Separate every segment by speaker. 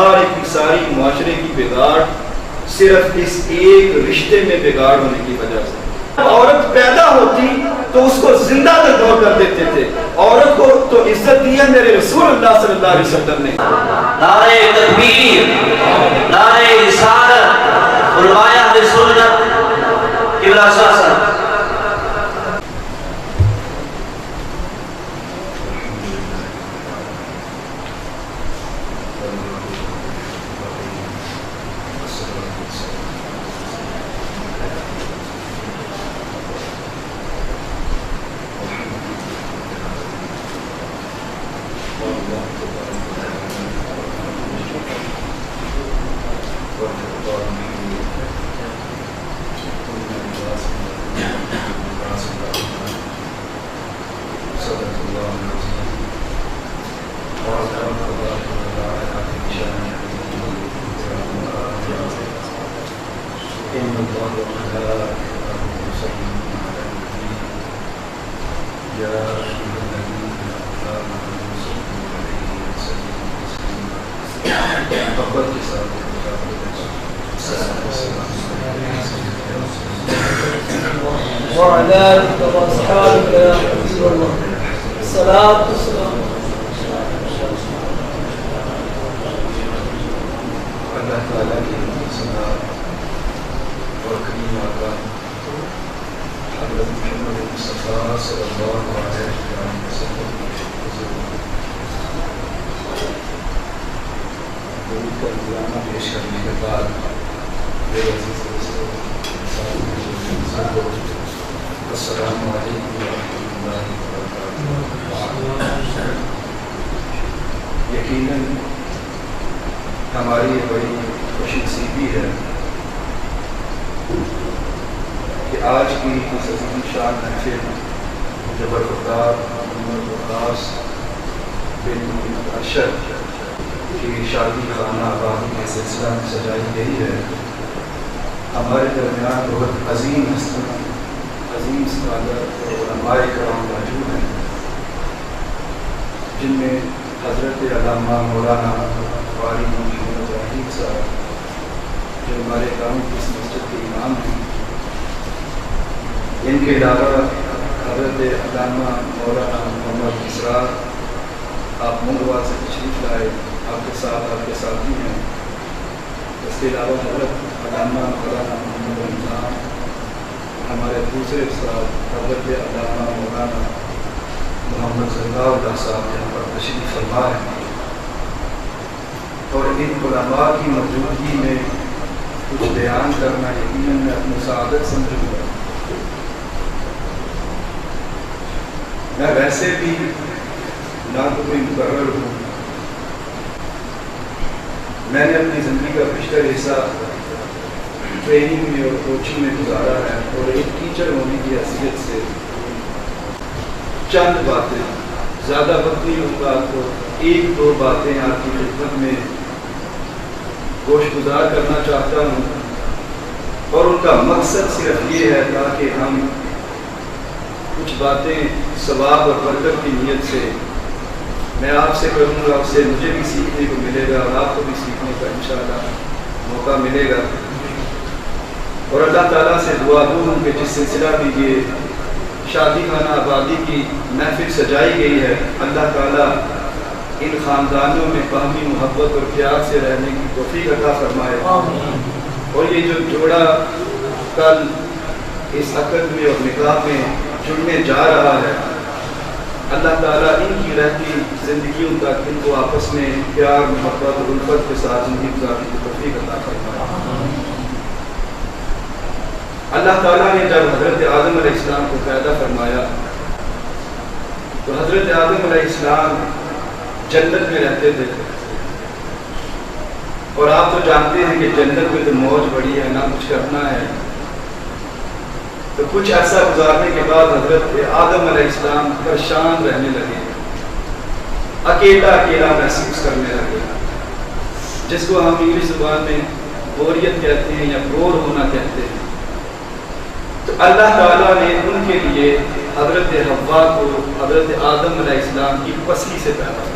Speaker 1: سارے کی ساری معاشرے کی بگاڑ صرف اس ایک رشتے میں بگاڑ ہونے کی وجہ سے. عورت پیدا ہوتی تو اس کو زندہ دور کر دیتے تھے. عورت کو تو عزت دی ہے میرے رسول اللہ صلی اللہ علیہ وسلم نے.
Speaker 2: نعرہ تکبیر، نعرہ رسالت، علماء اہل سنت قبلہ صاحب.
Speaker 3: وعلى آلك وأصحابك يا حبيب الله الصلاة والسلام.
Speaker 1: اللہ تعالیٰ کی صلاۃ اور کریم آقا حضرت محمد مصطفیٰ صلی اللہ علیہ وسلم درود کا نذرانہ پیش کرنے کے بعد میرے عزیز دوستو السلام علیکم ورحمۃ اللہ وبرکاتہ. یقیناً ہماری یہ بڑی خوش نصیبی ہے کہ آج کی اس عظیم شان محفل جو برخوردار محمد وقاص بن محمد ارشد کی شادی خانہ آبادی کے سلسلہ میں سجائی گئی ہے. ہمارے درمیان بہت عظیم ہستیاں، عظیم اسکالر اور علماء کرام موجود ہیں، جن میں حضرت علامہ مولانا قاری محمد وحید صاحب جو ہمارے گاؤں کی اس مسجد کے امام ہیں. ان کے علاوہ حضرت علامہ مولانا محمد اسرار آپ منگوا سے تشریف لائے، آپ کے ساتھ آپ کے ساتھی ہیں. اس کے علاوہ حضرت علامہ مولانا محمد رمضان ہمارے دوسرے استاد حضرت علامہ مولانا محمد زرگاہ اللہ صاحب یہاں پر تشریف فرما ہیں. اور ان علماء کی موجودگی میں کچھ بیان کرنا یقیناً میں اپنی سعادت سمجھوں گا. میں ویسے بھی نہ تو کوئی مقرر ہوں. میں نے اپنی زندگی کا بیشتر حصہ ٹریننگ میں اور کوچنگ میں گزارا ہے، اور ایک ٹیچر ہونے کی حیثیت سے چند باتیں، زیادہ وقت نہیں ہوگا تو ایک دو باتیں آپ کی خدمت میں گوش گزار کرنا چاہتا ہوں. اور ان کا مقصد صرف یہ ہے تاکہ ہم کچھ باتیں ثواب اور برکت کی نیت سے میں آپ سے کروں گا، اس سے مجھے بھی سیکھنے کو ملے گا اور آپ کو بھی سیکھنے کا انشاءاللہ موقع ملے گا. اور اللہ تعالیٰ سے دعا دوں کہ جس سلسلہ بھی یہ شادی خانہ آبادی کی محفل سجائی گئی ہے، اللہ تعالیٰ ان خاندانوں میں باہمی محبت اور پیار سے رہنے کی توفیق عطا فرمائے. اور یہ جو جوڑا کل اس عقد میں اور نکاح میں جڑنے جا رہا ہے، اللہ تعالیٰ ان کی رہتی زندگیوں تک ان کو آپس میں پیار محبت اور الفت کے ساتھ زندگی گزارنے کی توفیق عطا فرمائے. اللہ تعالیٰ نے جب حضرت آدم علیہ السلام کو پیدا فرمایا تو حضرت آدم علیہ السلام جنت میں رہتے تھے. اور آپ تو جانتے ہیں کہ جنت میں تو موج بڑی ہے، نہ کچھ کرنا ہے. تو کچھ عرصہ گزارنے کے بعد حضرت آدم علیہ السلام پریشان رہنے لگے، اکیلا اکیلا محسوس کرنے لگے، جس کو ہم انگلش زبان میں بوریت کہتے ہیں یا بور ہونا کہتے ہیں. تو اللہ تعالیٰ نے ان کے لیے حضرت حوا کو حضرت آدم علیہ السلام کی پسلی سے پیدا کیا.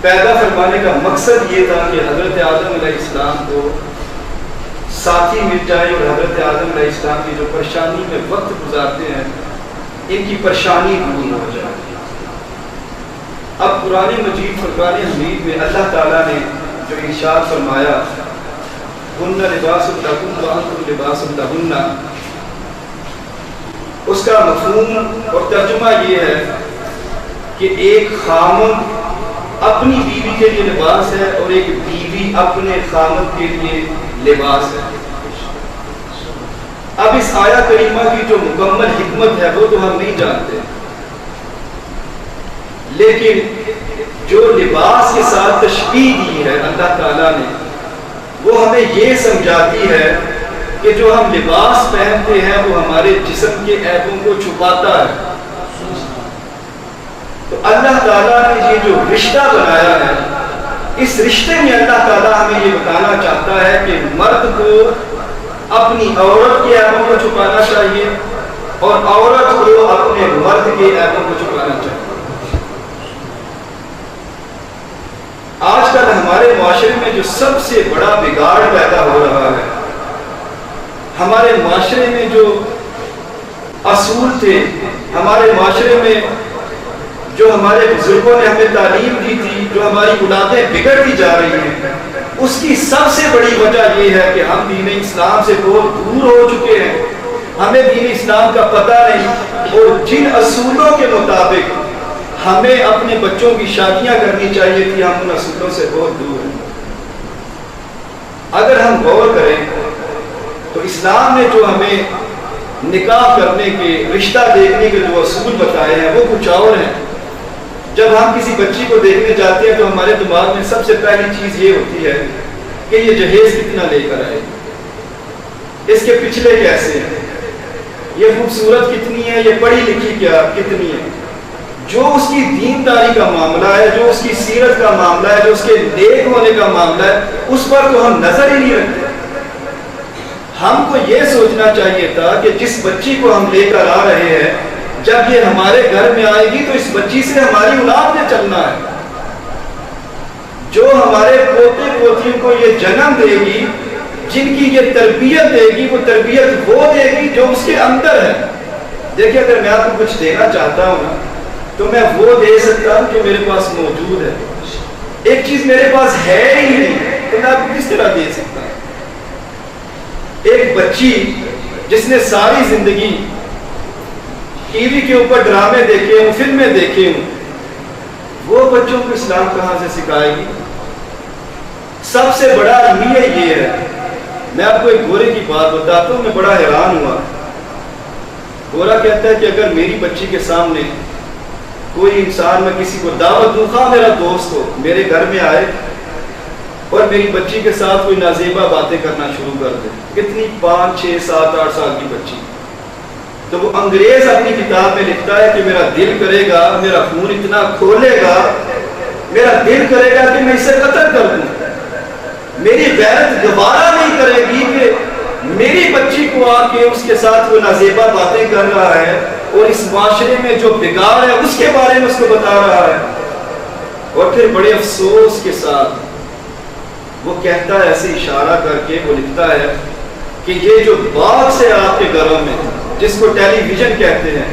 Speaker 1: پیدا فرمانے کا مقصد یہ تھا کہ حضرت آدم علیہ السلام کو ساتھی مل جائے اور حضرت آدم علیہ السلام کی جو پریشانی میں وقت گزارتے ہیں ان کی پریشانی دور ہو جائے۔ اب قرآن مجید فرقان حمید میں اللہ تعالیٰ نے جو ارشاد فرمایا ہن لباس لکم وانتم لباس لہن، اس کا مفہوم اور ترجمہ یہ ہے کہ ایک خامد اپنی بیوی کے لیے لباس ہے اور ایک بیوی اپنے خامد کے لیے لباس ہے۔ اب اس آیہ کریمہ کی جو مکمل حکمت ہے وہ تو ہم نہیں جانتے، لیکن جو لباس کے ساتھ تشبیہ دی ہے اللہ تعالیٰ نے وہ ہمیں یہ سمجھاتی ہے کہ جو ہم لباس پہنتے ہیں وہ ہمارے جسم کے عیبوں کو چھپاتا ہے۔ تو اللہ تعالیٰ نے یہ جو رشتہ بنایا ہے، اس رشتے میں اللہ تعالیٰ ہمیں یہ بتانا چاہتا ہے کہ مرد کو اپنی عورت کے عیبوں کو چھپانا چاہیے اور عورت کو اپنے مرد کے عیبوں کو چھپانا چاہیے۔ آج کل ہمارے معاشرے میں جو سب سے بڑا بگاڑ پیدا ہو رہا ہے، ہمارے معاشرے میں جو اصول تھے، ہمارے معاشرے میں جو ہمارے بزرگوں نے ہمیں تعلیم دی تھی، جو ہماری اولادیں بگڑتی جا رہی ہیں، اس کی سب سے بڑی وجہ یہ ہے کہ ہم دین اسلام سے بہت دور ہو چکے ہیں، ہمیں دین اسلام کا پتہ نہیں، اور جن اصولوں کے مطابق ہمیں اپنے بچوں کی شادیاں کرنی چاہیے تھی ہم ان اصولوں سے بہت دور ہیں۔ اگر ہم غور کریں تو اسلام نے جو ہمیں نکاح کرنے کے، رشتہ دیکھنے کے جو اصول بتائے ہیں وہ کچھ اور ہیں۔ جب ہم کسی بچی کو دیکھنے جاتے ہیں تو ہمارے دماغ میں سب سے پہلی چیز یہ ہوتی ہے کہ یہ جہیز کتنا لے کر آئے، اس کے پچھلے کیسے ہیں، یہ خوبصورت کتنی ہے، یہ پڑھی لکھی کیا کتنی ہے۔ جو اس کی دینداری کا معاملہ ہے، جو اس کی سیرت کا معاملہ ہے، جو اس کے نیک ہونے کا معاملہ ہے، اس پر تو ہم نظر ہی نہیں رکھتے۔ ہم کو یہ سوچنا چاہیے تھا کہ جس بچی کو ہم لے کر آ رہے ہیں، جب یہ ہمارے گھر میں آئے گی تو اس بچی سے ہماری اولاد نے چلنا ہے، جو ہمارے پوتے پوتیوں کو یہ جنم دے گی، جن کی یہ تربیت دے گی، وہ تربیت وہ دے گی جو اس کے اندر ہے۔ دیکھیں، اگر میں آپ کو کچھ دینا چاہتا ہوں نا تو میں وہ دے سکتا ہوں جو میرے پاس موجود ہے۔ ایک چیز میرے پاس ہے ہی نہیں تو میں آپ کو کس طرح دے سکتا ہوں؟ ایک بچی جس نے ساری زندگی ٹی وی کے اوپر ڈرامے دیکھے ہوں، فلمیں دیکھے ہوں، وہ بچوں کو اسلام کہاں سے سکھائے گی؟ سب سے بڑا المیہ یہ ہے۔ میں آپ کو ایک گورے کی بات بتاتا ہوں، میں بڑا حیران ہوا۔ گورا کہتا ہے کہ اگر میری بچی کے سامنے کوئی انسان، میں کسی کو دعوت دوں، خواہ میرا دوست ہو، میرے گھر میں آئے اور میری بچی کے ساتھ کوئی نازیبہ باتیں کرنا شروع کر دے، کتنی 5 6 7 8 سال کی بچی، تو وہ انگریز اپنی کتاب میں لکھتا ہے کہ میرا دل کرے گا، میرا خون اتنا کھولے گا، میرا دل کرے گا کہ میں اسے قتل کر دوں۔ میری غیرت دوبارہ نہیں کرے گی کہ میری بچی کو آ کے اس کے ساتھ وہ نازیبہ باتیں کر رہا ہے اور اس معاشرے میں جو بگاڑ ہے اس کے بارے میں اس کو بتا رہا ہے۔ اور پھر بڑے افسوس کے ساتھ وہ کہتا ہے، ایسے اشارہ کر کے وہ لکھتا ہے کہ یہ جو باغ سے آپ کے گھروں میں، جس کو ٹیلی ویژن کہتے ہیں،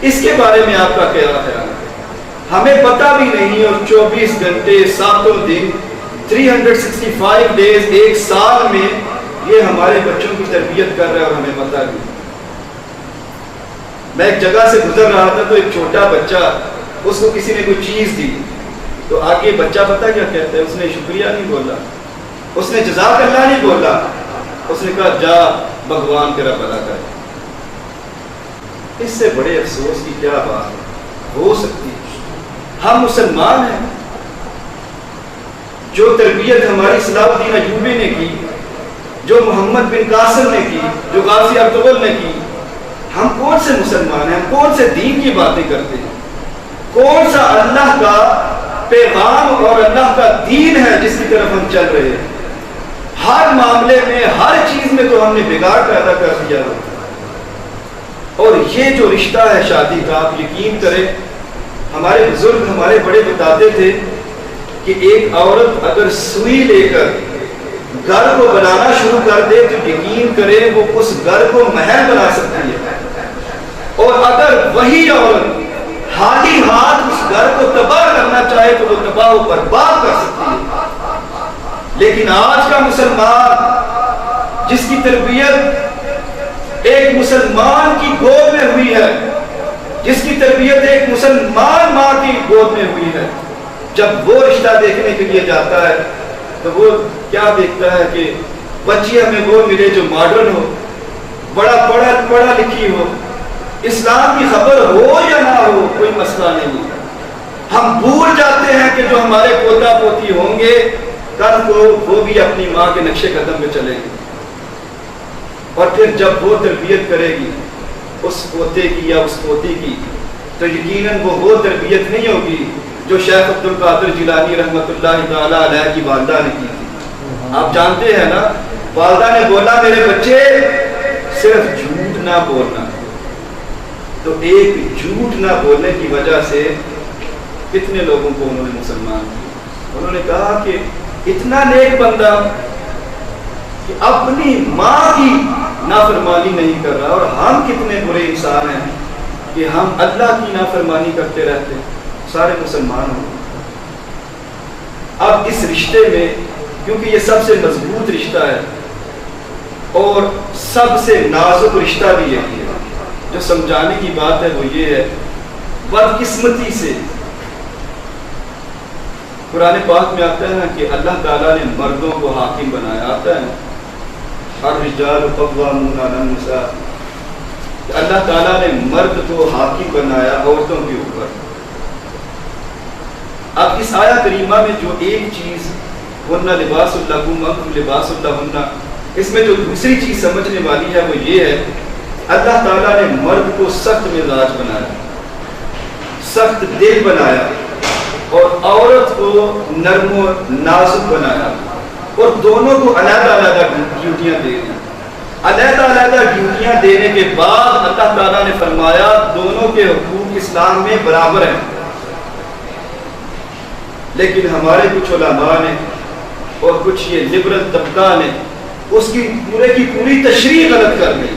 Speaker 1: اس کے بارے میں آپ کا کیا خیال ہے؟ ہمیں پتہ بھی نہیں، اور 24 گھنٹے 7 دن 365 ڈیز ایک سال میں یہ ہمارے بچوں کی تربیت کر رہے ہیں اور ہمیں پتہ نہیں۔ میں ایک جگہ سے گزر رہا تھا تو ایک چھوٹا بچہ، اس کو کسی نے کوئی چیز دی تو آگے بچہ پتہ کیا کہتا ہے؟ اس نے شکریہ نہیں بولا، اس نے جزاک اللہ نہیں بولا، اس نے کہا جا بھگوان تیرا بھلا کرے۔ اس سے بڑے افسوس کی کیا بات ہو سکتی ہے؟ ہم مسلمان ہیں، جو تربیت ہماری صلاح الدین ایوبی نے کی، جو محمد بن قاسم نے کی، جو غازی عبدالغل نے کی، ہم کون سے مسلمان ہیں؟ ہم کون سے دین کی باتیں کرتے ہیں؟ کون سا اللہ کا پیغام اور اللہ کا دین ہے جس کی طرف ہم چل رہے ہیں؟ ہر معاملے میں، ہر چیز میں تو ہم نے بگاڑ پیدا کر دیا ہوتا ہے۔ اور یہ جو رشتہ ہے شادی کا، آپ یقین کریں، ہمارے بزرگ، ہمارے بڑے بتاتے تھے کہ ایک عورت اگر سوئی لے کر گھر کو بنانا شروع کر دے تو یقین کرے وہ اس گھر کو محل بنا سکتی ہے، اور اگر وہی عورت خالی ہاتھ اس گھر کو تباہ کرنا چاہے تو وہ تباہ و برباد کر سکتی ہے۔ لیکن آج کا مسلمان جس کی تربیت ایک مسلمان کی گود میں ہوئی ہے، جس کی تربیت ایک مسلمان ماں کی گود میں ہوئی ہے، جب وہ رشتہ دیکھنے کے لیے جاتا ہے تو وہ کیا دیکھتا ہے کہ بچی ہمیں وہ ملے جو ماڈرن ہو، بڑا پڑھا لکھی ہو، اسلام کی خبر ہو یا نہ ہو کوئی مسئلہ نہیں۔ ہم بھول جاتے ہیں کہ جو ہمارے پوتا پوتی ہوں گے کل کو وہ بھی اپنی ماں کے نقش قدم پہ چلے گی، اور پھر جب وہ تربیت کرے گی اس پوتے کی یا اس پوتی کی تو یقیناً وہ تربیت نہیں ہوگی جو شیخ عبد القادر جیلانی رحمۃ اللہ تعالی علیہ کی والدہ نے کی تھی۔ آپ جانتے ہیں نا، والدہ نے بولا میرے بچے صرف جھوٹ نہ بولنا، تو ایک جھوٹ نہ بولنے کی وجہ سے کتنے لوگوں کو انہوں نے مسلمان کیا۔ انہوں نے کہا کہ اتنا نیک بندہ کہ اپنی ماں کی نافرمانی نہیں کر رہا، اور ہم کتنے برے انسان ہیں کہ ہم اللہ کی نافرمانی کرتے رہتے ہیں، سارے مسلمان ہوں۔ اب اس رشتے میں کیونکہ یہ سب سے مضبوط رشتہ ہے اور سب سے نازک رشتہ بھی یہی ہے، جو سمجھانے کی بات ہے وہ یہ ہے، بدقسمتی سے قرآن پاک میں آتا ہے کہ اللہ تعالیٰ نے مردوں کو حاکم بنایا، آتا ہے الرجال قوامون علی النساء، اللہ تعالیٰ نے مرد کو حاکم بنایا عورتوں کے اوپر۔ اب اس آیہ کریمہ میں جو ایک چیز ہن لباس لکم وانتم لباس لہن، اس میں جو دوسری چیز سمجھنے والی ہے وہ یہ ہے، اللہ تعالیٰ نے مرد کو سخت مزاج بنایا، سخت دل بنایا، اور عورت کو نرم و نازک بنایا، اور دونوں کو علیحدہ علیحدہ ڈیوٹیاں دے دی۔ علیحدہ علیحدہ ڈیوٹیاں دینے کے بعد اللہ تعالیٰ نے فرمایا دونوں کے حقوق اسلام میں برابر ہیں۔ لیکن ہمارے کچھ علماء نے اور کچھ یہ لبرل طبقہ نے اس کی پوری تشریح غلط کر دی۔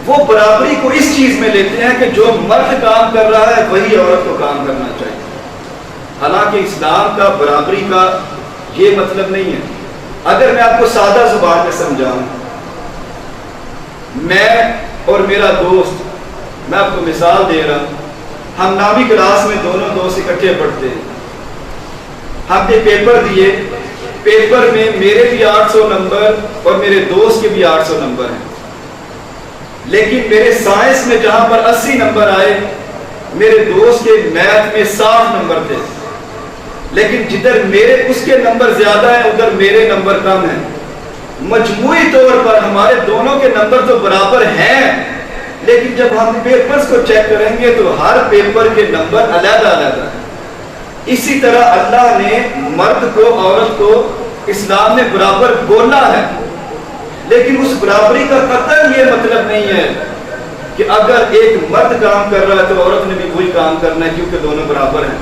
Speaker 1: وہ برابری کو اس چیز میں لیتے ہیں کہ جو مرد کام کر رہا ہے وہی عورت کو کام کرنا چاہیے، حالانکہ اسلام کا برابری کا یہ مطلب نہیں ہے۔ اگر میں آپ کو سادہ زبان میں سمجھاؤں، میں اور میرا دوست، میں آپ کو مثال دے رہا ہوں، ہم نامی کلاس میں دونوں دوست اکٹھے پڑھتے ہیں، ہم نے پیپر دیے، پیپر میں میرے بھی 800 نمبر اور میرے دوست کے بھی 800 نمبر ہیں، لیکن میرے سائنس میں جہاں پر 80 نمبر آئے، میرے دوست کے میتھ میں 60 نمبر تھے، لیکن جدھر میرے اس کے نمبر زیادہ ہیں ادھر میرے نمبر کم ہیں۔ مجموعی طور پر ہمارے دونوں کے نمبر تو برابر ہیں، لیکن جب ہم پیپرز کو چیک کریں گے تو ہر پیپر کے نمبر علیحدہ علیحدہ ہیں۔ اسی طرح اللہ نے مرد کو عورت کو اسلام نے برابر بولا ہے، لیکن اس برابری کا قطعاً یہ مطلب نہیں ہے کہ اگر ایک مرد کام کر رہا ہے تو عورت نے بھی وہی کام کرنا ہے، کیونکہ دونوں برابر ہیں۔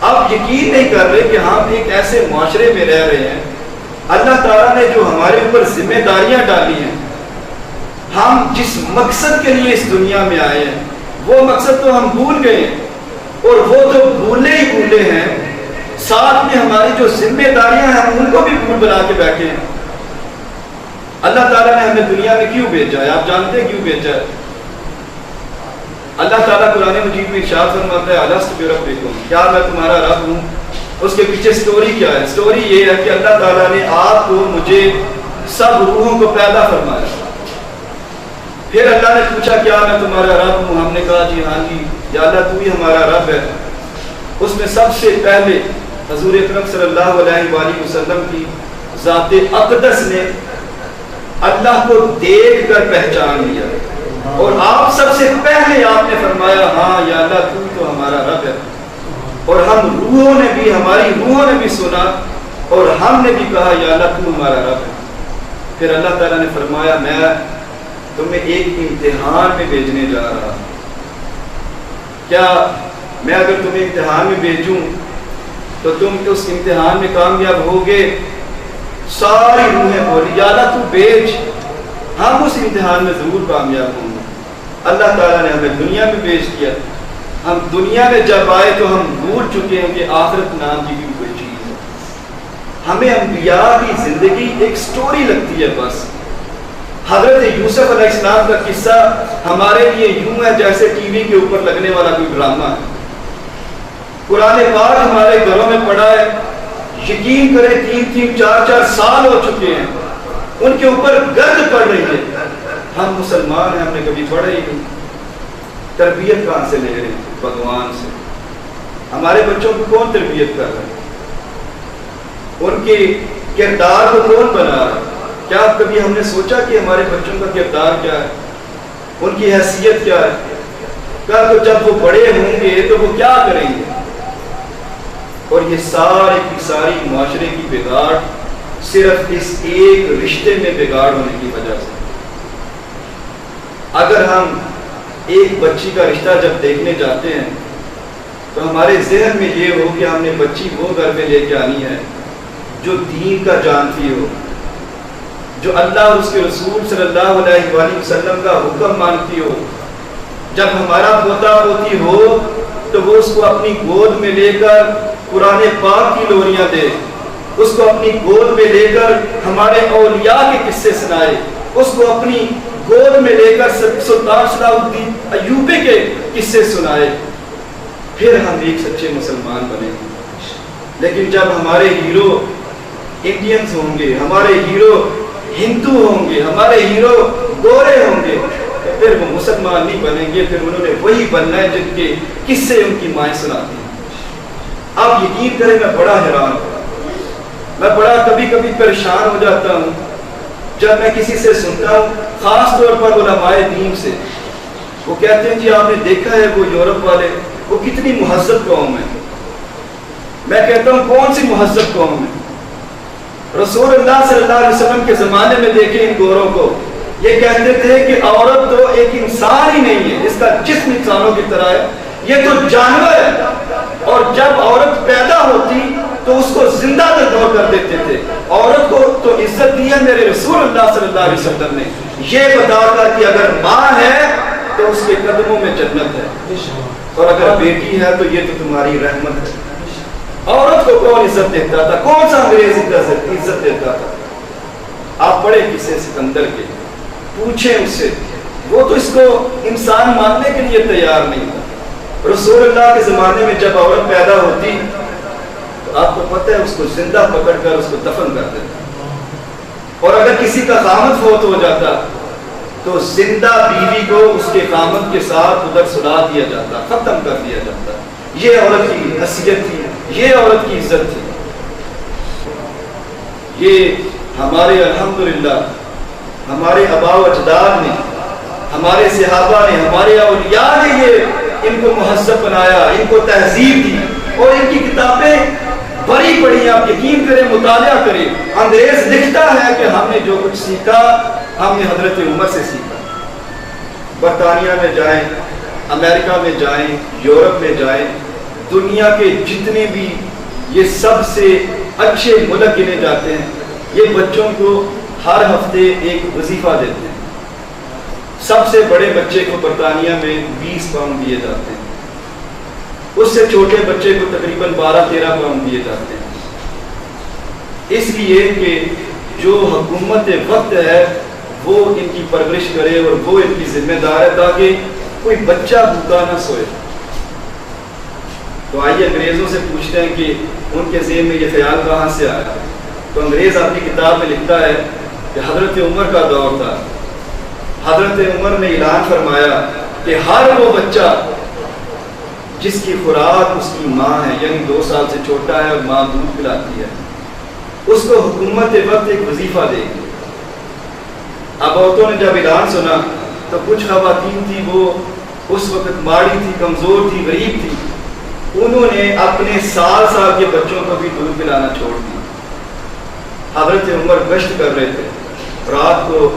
Speaker 1: آپ یقین نہیں کر رہے کہ ہم ایک ایسے معاشرے میں رہ رہے ہیں، اللہ تعالیٰ نے جو ہمارے اوپر ذمہ داریاں ڈالی ہیں، ہم جس مقصد کے لیے اس دنیا میں آئے ہیں وہ مقصد تو ہم بھول گئے ہیں، اور وہ تو بھولے ہی بھولے ہیں، ساتھ میں ہماری جو ذمہ داریاں ہیں ہم ان کو بھی بھول بنا کے بیٹھے ہیں۔ اللہ تعالیٰ نے ہمیں دنیا میں کیوں بھیجا ہے؟ آپ جانتے ہیں کیوں بھیجا ہے؟ اللہ تعالیٰ قرآن مجید میں ارشاد فرماتا ہے الست بربکم، کیا میں تمہارا رب ہوں؟ اس کے پیچھے سٹوری کیا ہے؟ سٹوری یہ ہے کہ اللہ تعالیٰ نے آپ کو مجھے سب روحوں کو پیدا فرمایا، پھر اللہ نے پوچھا کیا میں تمہارا رب ہوں؟ ہم نے کہا جی ہاں جی یا اللہ تو ہی ہمارا رب ہے۔ اس میں سب سے پہلے حضور اکرم صلی اللہ علیہ وآلہ وسلم کی ذات اقدس نے اللہ کو دیکھ کر پہچان لیا، اور آپ سب سے پہلے آپ نے فرمایا ہاں یا اللہ تو ہمارا رب ہے، اور ہم روحوں نے بھی، ہماری روحوں نے بھی سنا اور ہم نے بھی کہا یا اللہ تو ہمارا رب ہے۔ پھر اللہ تعالیٰ نے فرمایا میں تمہیں ایک امتحان میں بھیجنے جا رہا ہوں، کیا میں اگر تمہیں امتحان میں بھیجوں تو تم اس امتحان میں کامیاب ہوگے. ساری روحیں بولی یا اللہ تو بیچ، ہم اس امتحان میں ضرور کامیاب ہوں گے. اللہ تعالیٰ نے ہمیں دنیا میں بیچ دیا. ہم دنیا میں جب آئے تو ہم بھول چکے ہیں کہ آخرت نام کی بھی کوئی چیز ہے. ہمیں انبیاء کی زندگی ایک سٹوری لگتی ہے بس. حضرت یوسف علیہ السلام کا قصہ ہمارے لیے یوں ہے جیسے ٹی وی کے اوپر لگنے والا کوئی ڈرامہ ہے. قرآن پاک ہمارے گھروں میں پڑھا ہے. یقین کریں 3-3 4-4 سال ہو چکے ہیں، ان کے اوپر گرد پڑ رہی ہے. ہم مسلمان ہیں، ہم نے کبھی پڑھا ہی نہیں. تربیت کہاں سے لے رہے ہیں؟ بھگوان سے. ہمارے بچوں کو کون تربیت کر رہا ہے؟ ان کے کردار کو کون بنا رہا ہے؟ کیا کبھی ہم نے سوچا کہ ہمارے بچوں کا کردار کیا ہے، ان کی حیثیت کیا ہے؟ کل تو جب وہ بڑے ہوں گے تو وہ کیا کریں گے؟ اور یہ ساری کی ساری معاشرے کی بگاڑ صرف اس ایک رشتے میں بگاڑ ہونے کی وجہ سے. اگر ہم ایک بچی کا رشتہ جب دیکھنے جاتے ہیں تو ہمارے ذہن میں یہ ہو کہ ہم نے بچی وہ گھر میں لے کے آنی ہے جو دین کا جانتی ہو، جو اللہ اور اس کے رسول صلی اللہ علیہ وآلہ وسلم کا حکم مانتی ہو. جب ہمارا پوتا پوتی ہو تو وہ اس کو اپنی گود میں لے کر قرآن پاک کی لوریاں دے، اس کو اپنی گود میں لے کر ہمارے اولیاء کے قصے سنائے، اس کو اپنی گود میں لے کر سلطان صلاح الدین ایوبی کے قصے سنائے. پھر ہم ایک سچے مسلمان بنیں. لیکن جب ہمارے ہیرو انڈینز ہوں گے، ہمارے ہیرو ہندو ہوں گے، ہمارے ہیرو گورے ہوں گے، پھر وہ مسلمان نہیں بنیں گے. پھر انہوں نے وہی بننا ہے جن کے قصے ان کی مائیں سناتی ہیں. آپ یقین کریں میں بڑا حیران ہوں، میں بڑا کبھی کبھی پریشان ہو جاتا ہوں جب میں کسی سے سنتا ہوں، خاص طور پر علماء دین سے. وہ کہتے ہیں جی آپ نے دیکھا ہے وہ یورپ والے وہ کتنی مہذب قوم ہے. میں کہتا ہوں کون سی مہذب قوم ہے؟ رسول اللہ صلی اللہ علیہ وسلم کے زمانے میں دیکھیں ان گوروں کو، یہ کہتے تھے کہ عورت تو ایک انسان ہی نہیں ہے، اس کا جسم انسانوں کی طرح ہے، یہ تو جانور ہے. اور جب عورت پیدا ہوتی تو اس کو زندہ دفن کر دیتے تھے. عورت کو تو عزت دی ہے میرے رسول اللہ صلی اللہ علیہ وسلم نے، یہ بتا کر کہ اگر ماں ہے تو اس کے قدموں میں جنت ہے، اور اگر بیٹی ہے تو یہ تو تمہاری رحمت ہے. عورت کو کون عزت دیتا تھا؟ کون سا انگریز عزت دیتا تھا؟ آپ پڑھے کسے سکندر کے، پوچھیں اس سے، وہ تو اس کو انسان ماننے کے لیے تیار نہیں تھا. رسول اللہ کے زمانے میں جب عورت پیدا ہوتی تو آپ کو پتہ ہے اس کو زندہ پکڑ کر اس کو دفن کر دیتا. اور اگر کسی کا خامد فوت ہو جاتا تو زندہ بیوی کو اس کے خامد کے ساتھ ادھر سلا دیا جاتا، ختم کر دیا جاتا. یہ عورت کی حیثیت تھی، یہ عورت کی عزت تھی. یہ ہمارے الحمدللہ ہمارے آباء و اجداد نے، ہمارے صحابہ نے، ہمارے اولیاء نے یہ ان کو مہذب بنایا، ان کو تہذیب دی. اور ان کی کتابیں بڑی بڑی، آپ یقین کریں، مطالعہ کریں. انگریز لکھتا ہے کہ ہم نے جو کچھ سیکھا ہم نے حضرت عمر سے سیکھا. برطانیہ میں جائیں، امریکہ میں جائیں، یورپ میں جائیں، دنیا کے جتنے بھی یہ سب سے اچھے ملک گنے جاتے ہیں، یہ بچوں کو ہر ہفتے ایک وظیفہ دیتے ہیں. سب سے بڑے بچے کو برطانیہ میں 20 پاؤنڈ دیے جاتے ہیں، اس سے چھوٹے بچے کو تقریباً 12-13 پاؤنڈ دیے جاتے ہیں. اس لیے کہ جو حکومت وقت ہے وہ ان کی پرورش کرے اور وہ ان کی ذمہ دار ہے تاکہ کوئی بچہ بھوکا نہ سوئے. تو آئیے انگریزوں سے پوچھتے ہیں کہ ان کے ذہن میں یہ خیال کہاں سے آیا. تو انگریز اپنی کتاب میں لکھتا ہے کہ حضرت عمر کا دور تھا. حضرت عمر نے اعلان فرمایا کہ ہر وہ بچہ جس کی خوراک اس کی ماں ہے، یعنی 2 سال سے چھوٹا ہے اور ماں دودھ پلاتی ہے، اس کو حکومت وقت ایک وظیفہ دے گی. اب عورتوں نے جب اعلان سنا تو کچھ خواتین تھی وہ اس وقت ماڑی تھی، کمزور تھی، غریب تھی، انہوں نے اپنے سال کے بچوں کو بھی دودھ پلانا چھوڑ دیا. حضرت عمر گشت کر رہے تھے، رات کو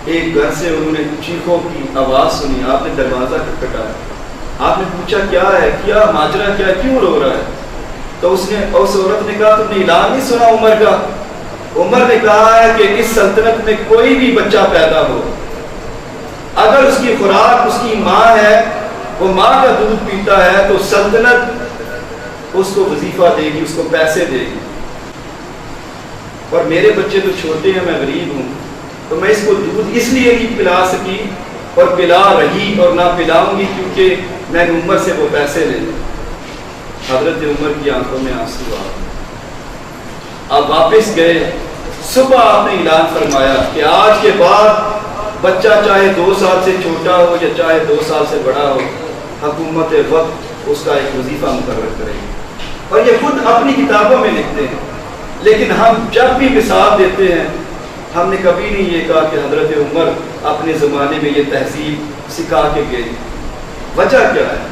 Speaker 1: ایک گھر سے انہوں نے چیخوں کی آواز سنی. آپ نے دروازہ کھٹکھٹایا، آپ نے پوچھا کیا ہے، کیا ماجرا کیا ہے، کیوں رو رہا ہے؟ تو تو اس عورت نے کہا تم نے اعلان نہیں سنا عمر کا؟ عمر نے کہا ہے کہ اس سلطنت میں کوئی بھی بچہ پیدا ہو، اگر اس کی خوراک اس کی ماں ہے، وہ ماں کا دودھ پیتا ہے، تو سلطنت اس کو وظیفہ دے گی، اس کو پیسے دے گی۔ اور میرے بچے تو چھوٹے ہیں، میں غریب ہوں، تو میں اس کو دودھ اس لیے نہیں پلا سکی اور پلا رہی اور نہ پلاؤں گی کیونکہ میں نے عمر سے وہ پیسے لے لے۔ حضرت عمر کی آنکھوں میں آنسو آ، آپ واپس گئے۔ صبح آپ نے اعلان فرمایا کہ آج کے بعد بچہ چاہے 2 سال سے چھوٹا ہو یا چاہے 2 سال سے بڑا ہو، حکومت وقت اس کا ایک وظیفہ مقرر کرے گی۔ اور یہ خود اپنی کتابوں میں لکھتے ہیں، لیکن ہم جب بھی مثال دیتے ہیں ہم نے کبھی نہیں یہ کہا کہ حضرت عمر اپنے زمانے میں یہ تہذیب سکھا کے گئے۔ وجہ کیا ہے؟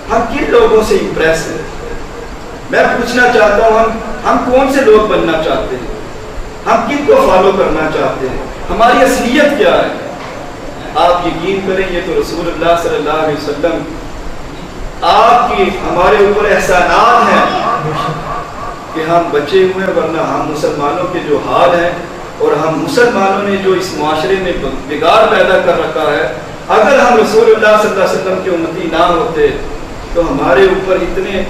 Speaker 1: ہم کن لوگوں سے امپریس ہیں؟ میں پوچھنا چاہتا ہوں ہم کون سے لوگ بننا چاہتے ہیں؟ ہم کن کو فالو کرنا چاہتے ہیں؟ ہماری اصلیت کیا ہے؟ آپ یقین کریں یہ تو رسول اللہ صلی اللہ علیہ وسلم آپ کی ہمارے اوپر احسانات ہیں کہ ہم بچے ہوئے ہیں، ورنہ ہم مسلمانوں کے جو حال ہیں اور ہم مسلمانوں نے جو اس معاشرے میں بگاڑ پیدا کر رکھا ہے، اگر ہم رسول اللہ صلی اللہ علیہ وسلم کے امتی نہ ہوتے تو ہمارے اوپر اتنے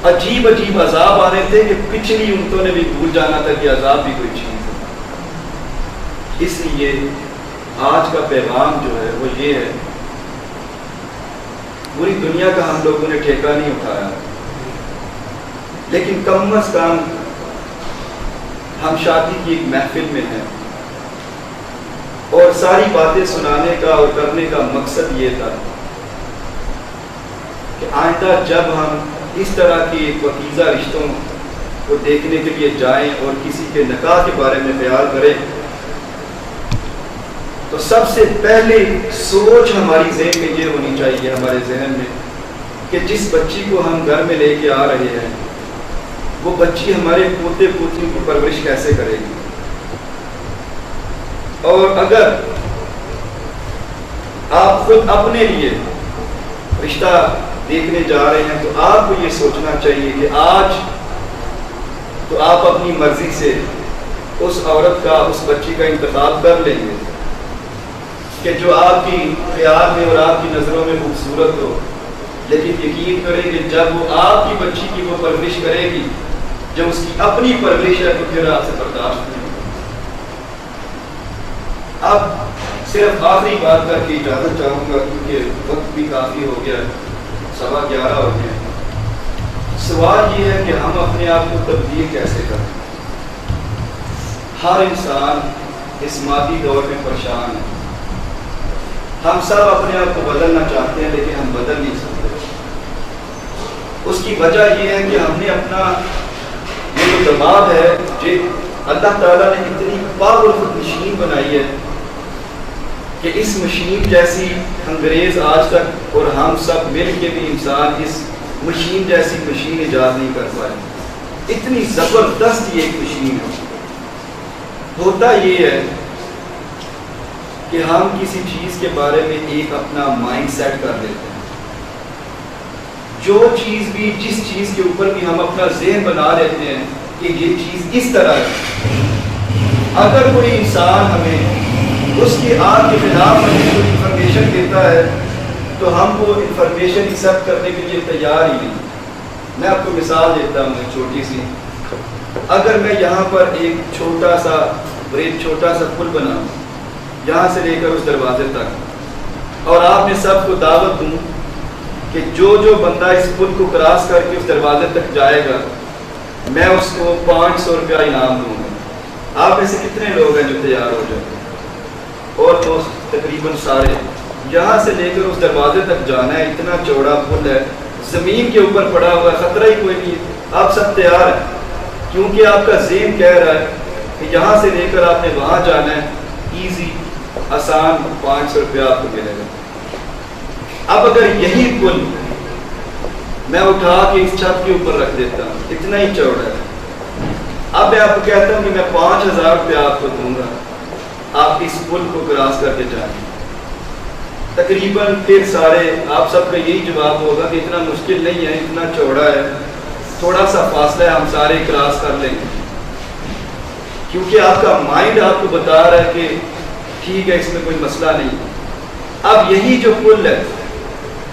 Speaker 1: عجیب عجیب عذاب آنے تھے کہ پچھلی امتوں نے بھی بھول جانا تھا کہ عذاب بھی کوئی چیز ہے۔ اس لیے آج کا پیغام جو ہے وہ یہ ہے، پوری دنیا کا ہم لوگوں نے ٹھیکہ نہیں اٹھایا، لیکن کم از کم ہم شادی کی ایک محفل میں ہیں اور ساری باتیں سنانے کا اور کرنے کا مقصد یہ تھا کہ آئندہ جب ہم اس طرح کی ایک پاکیزہ رشتوں کو دیکھنے کے لیے جائیں اور کسی کے نکاح کے بارے میں خیال کریں تو سب سے پہلے سوچ ہماری ذہن میں یہ ہونی چاہیے، ہمارے ذہن میں، کہ جس بچی کو ہم گھر میں لے کے آ رہے ہیں وہ بچی ہمارے پوتے پوتیوں کی پرورش کیسے کرے گی۔ اور اگر آپ خود اپنے لیے رشتہ دیکھنے جا رہے ہیں تو آپ کو یہ سوچنا چاہیے کہ آج تو آپ اپنی مرضی سے اس عورت کا، اس بچی کا انتخاب کر لیں گے کہ جو آپ کی خیال میں اور آپ کی نظروں میں خوبصورت ہو، لیکن یقین کریں کہ جب وہ آپ کی بچی کی وہ پرورش کرے گی، جب اس کی اپنی پرورش ہے، تو پھر آپ سے برداشت نہیں ہوگی۔ اب صرف آخری بات کر کے اجازت چاہوں گا کیونکہ وقت بھی کافی ہو گیا، 11:15 ہو گئے۔ سوال یہ ہے کہ ہم اپنے آپ کو تبدیل کیسے کریں؟ ہر انسان اس مادی دور میں پریشان ہے، ہم سب اپنے آپ کو بدلنا چاہتے ہیں لیکن ہم بدل نہیں سکتے۔ اس کی وجہ یہ ہے کہ ہم نے اپنا یہ جو دماغ ہے، اللہ تعالیٰ نے اتنی پاورفل مشین بنائی ہے کہ اس مشین جیسی انگریز آج تک اور ہم سب مل کے بھی انسان اس مشین جیسی مشین ایجاد نہیں کر پائے۔ اتنی زبردست یہ ایک مشین ہے۔ ہوتا یہ ہے کہ ہم کسی چیز کے بارے میں ایک اپنا مائنڈ سیٹ کر لیتے ہیں، جو چیز بھی، جس چیز کے اوپر بھی ہم اپنا ذہن بنا لیتے ہیں کہ یہ چیز اس طرح ہے، اگر کوئی انسان ہمیں اس کی آگ کے خلاف ہمیں کوئی انفارمیشن دیتا ہے تو ہم وہ انفارمیشن ایکسیپٹ کرنے کے لیے تیار ہی نہیں۔ میں آپ کو مثال دیتا ہوں ایک چھوٹی سی۔ اگر میں یہاں پر ایک چھوٹا سا پل بناؤں یہاں سے لے کر اس دروازے تک، اور آپ نے سب کو دعوت دوں کہ جو بندہ اس پل کو کراس کر کے اس دروازے تک جائے گا میں اس کو 500 روپیہ انعام دوں گا، آپ میں سے کتنے لوگ ہیں جو تیار ہو جائیں؟ اور تو تقریباً سارے۔ یہاں سے لے کر اس دروازے تک جانا ہے، اتنا چوڑا پل ہے، زمین کے اوپر پڑا ہوا ہے، خطرہ ہی کوئی نہیں، آپ سب تیار ہیں کیونکہ آپ کا ذہن کہہ رہا ہے کہ یہاں سے لے کر آپ نے وہاں جانا ہے، ایزی، آسان، 500 روپیہ آپ کو ملے گا۔ اب اگر یہی پل میں اٹھا کے اس چھت کے اوپر رکھ دیتا ہوں، اتنا ہی چوڑا ہے، اب میں آپ کو کہتا ہوں کہ میں 5000 روپیہ آپ کو دوں گا، آپ اس پل کو کراس کر کے جائیں، تقریباً پھر سارے آپ سب کا یہی جواب ہوگا کہ اتنا مشکل نہیں ہے، اتنا چوڑا ہے، تھوڑا سا فاصلہ ہے، ہم سارے کراس کر لیں گے، کیونکہ آپ کا مائنڈ آپ کو بتا رہا ہے کہ ٹھیک ہے، اس میں کوئی مسئلہ نہیں۔ اب یہی جو پل ہے،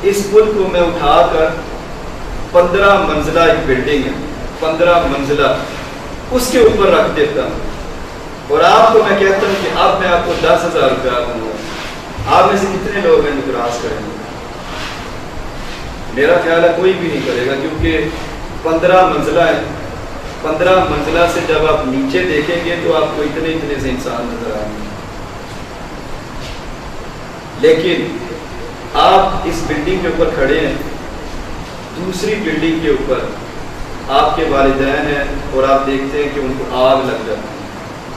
Speaker 1: اس پل کو میں اٹھا کر 15 منزلہ ایک بلڈنگ ہے، 15 منزلہ اس کے اوپر رکھ دیتا ہوں، اور آپ کو میں کہتا ہوں کہ اب میں آپ کو 10,000 روپیہ دوں گا، آپ میں سے کتنے لوگ ہیں جو کراس کریں گے؟ میرا خیال ہے کوئی بھی نہیں کرے گا، کیونکہ 15 منزلہ ہے، 15 منزلہ سے جب آپ نیچے دیکھیں گے تو آپ کو اتنے سے انسان نظر آئیں گے، لیکن آپ اس بلڈنگ کے اوپر کھڑے ہیں، دوسری بلڈنگ کے اوپر آپ کے والدین ہیں، اور آپ دیکھتے ہیں کہ ان کو آگ لگ جاتی ہے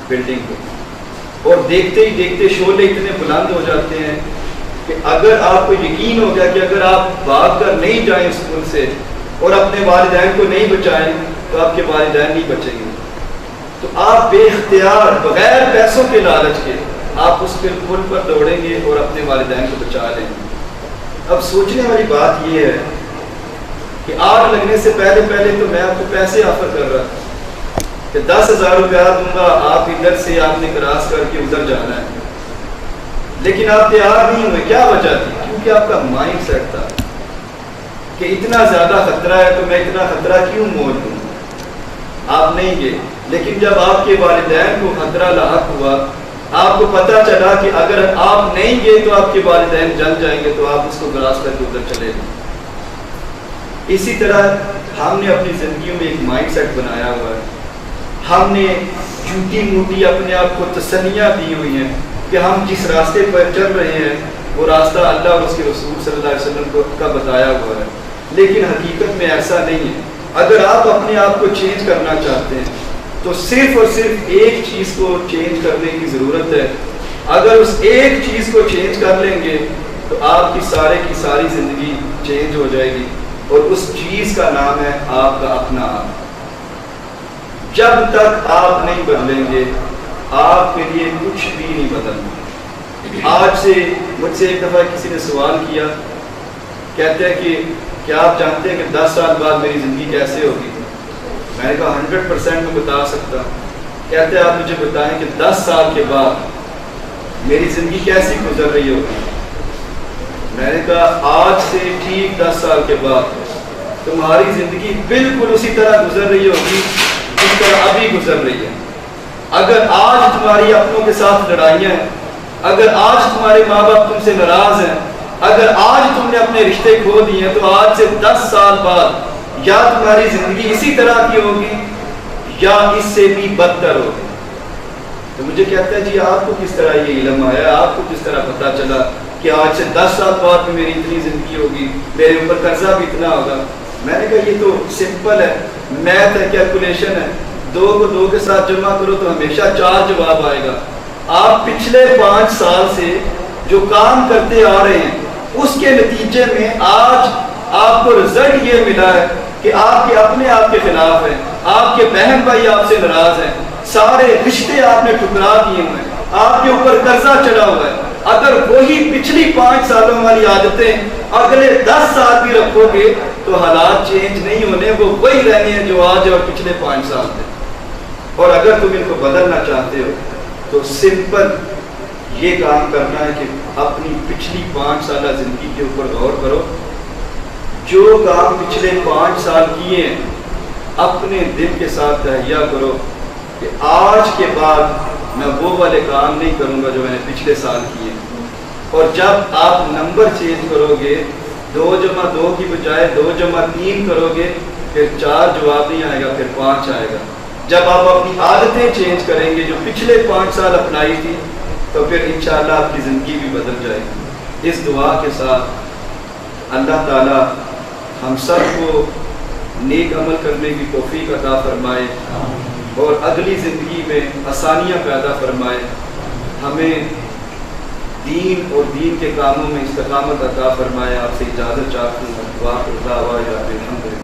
Speaker 1: بلڈنگ کو، اور دیکھتے ہی دیکھتے شعلے اتنے بلند ہو جاتے ہیں کہ اگر آپ کو یقین ہو گیا کہ اگر آپ بھاگ کر نہیں جائیں اس پل سے اور اپنے والدین کو نہیں بچائیں تو آپ کے والدین نہیں بچیں گے، تو آپ بے اختیار بغیر پیسوں کے لالچ کے آپ اس پل پر دوڑیں گے اور اپنے والدین کو بچا لیں گے۔ اب سوچنے والی بات یہ ہے کہ آگ لگنے سے پہلے تو میں آپ کو پیسے آفر کر رہا تھا کہ 10,000 روپیہ دوں گا، آپ ادھر سے آپ نے کراس کر کے ادھر جانا ہے، لیکن آپ تیار نہیں ہوئے۔ کیا وجہ تھی؟ کیونکہ آپ کا مائنڈ سیٹ تھا کہ اتنا زیادہ خطرہ ہے تو میں اتنا خطرہ کیوں مول دوں، آپ نہیں گئے۔ لیکن جب آپ کے والدین کو خطرہ لاحق ہوا، آپ کو پتہ چلا کہ اگر آپ نہیں گئے تو آپ کے والدین جل جائیں گے، تو آپ اس کو کراس کر کے ادھر چلے گئے۔ اسی طرح ہم نے اپنی زندگیوں میں ایک مائنڈ سیٹ بنایا ہوا ہے، ہم نے جھوٹی موٹی اپنے آپ کو تسلیاں دی ہوئی ہیں کہ ہم جس راستے پر چل رہے ہیں وہ راستہ اللہ اور اس کے رسول صلی اللہ علیہ وسلم کا بتایا ہوا ہے، لیکن حقیقت میں ایسا نہیں ہے۔ اگر آپ اپنے آپ کو چینج کرنا چاہتے ہیں تو صرف اور صرف ایک چیز کو چینج کرنے کی ضرورت ہے۔ اگر اس ایک چیز کو چینج کر لیں گے تو آپ کی ساری زندگی چینج ہو جائے گی، اور اس چیز کا نام ہے آپ کا اپنا آپ۔ جب تک آپ نہیں بدلیں گے آپ کے لیے کچھ بھی نہیں بدلنا۔ آج سے مجھ سے ایک دفعہ کسی نے سوال کیا، کہتے ہیں کہ کیا آپ جانتے ہیں کہ 10 سال بعد میری زندگی کیسے ہوگی؟ میں نے کہا 100% میں بتا سکتا۔ کہتے ہیں آپ مجھے بتائیں کہ 10 سال کے بعد میری زندگی کیسی گزر رہی ہوگی؟ میں نے کہا آج سے ٹھیک 10 سال کے بعد تمہاری زندگی بالکل اسی طرح گزر رہی ہوگی جس طرح ابھی گزر رہی ہے۔ اگر آج تمہاری اپنوں کے ساتھ لڑائیاں ہیں، اگر آج تمہارے ماں باپ تم سے ناراض ہیں، اگر آج تم نے اپنے رشتے کھو دیے ہیں، تو آج سے 10 سال بعد یا تمہاری زندگی اسی طرح کی ہوگی یا اس سے بھی بدتر ہوگی۔ تو مجھے کہتا ہے جی آپ کو کس طرح یہ علم آیا، آپ کو کس طرح پتا چلا کہ آج سے 10 سال بعد میں میری اتنی زندگی ہوگی، میرے اوپر قرضہ بھی اتنا ہوگا؟ میں نے کہا یہ تو سمپل ہے، میتھ ہے، کیلکولیشن ہے، 2 کو 2 کے ساتھ جمع کرو تو ہمیشہ 4 جواب آئے گا۔ آپ پچھلے 5 سال سے جو کام کرتے آ رہے ہیں اس کے نتیجے میں آج آپ کو رزلٹ یہ ملا ہے کہ آپ کے اپنے آپ کے خلاف ہیں، آپ کے بہن بھائی آپ سے ناراض ہیں، سارے رشتے آپ نے ٹکرا دیے ہوئے ہیں، آپ کے اوپر قرضہ چڑھا ہوا ہے۔ اگر وہی پچھلی 5 سالوں والی عادتیں اگلے 10 سال بھی رکھو گے تو حالات چینج نہیں ہونے، وہ وہی رہنے ہیں جو آج اور پچھلے 5 سال تھے۔ اور اگر تم ان کو بدلنا چاہتے ہو تو سمپل یہ کام کرنا ہے کہ اپنی پچھلی 5 سالہ زندگی کے اوپر غور کرو، جو کام پچھلے 5 سال کیے ہیں اپنے دل کے ساتھ تہیہ کرو کہ آج کے بعد میں وہ والے کام نہیں کروں گا جو میں نے پچھلے سال کیے۔ اور جب آپ نمبر چینج کرو گے، 2 جمع 2 کی بجائے 2 جمع 3 کرو گے، پھر 4 جواب نہیں آئے گا، پھر 5 آئے گا۔ جب آپ اپنی عادتیں چینج کریں گے جو پچھلے 5 سال اپنائی تھی تو پھر انشاءاللہ آپ کی زندگی بھی بدل جائے گی۔ اس دعا کے ساتھ اللہ تعالی ہم سب کو نیک عمل کرنے کی توفیق عطا فرمائے اور اگلی زندگی میں آسانیاں پیدا فرمائے، ہمیں دین اور دین کے کاموں میں استقامت عطا فرمائے۔ آپ سے اجازت چاہتا ہوں،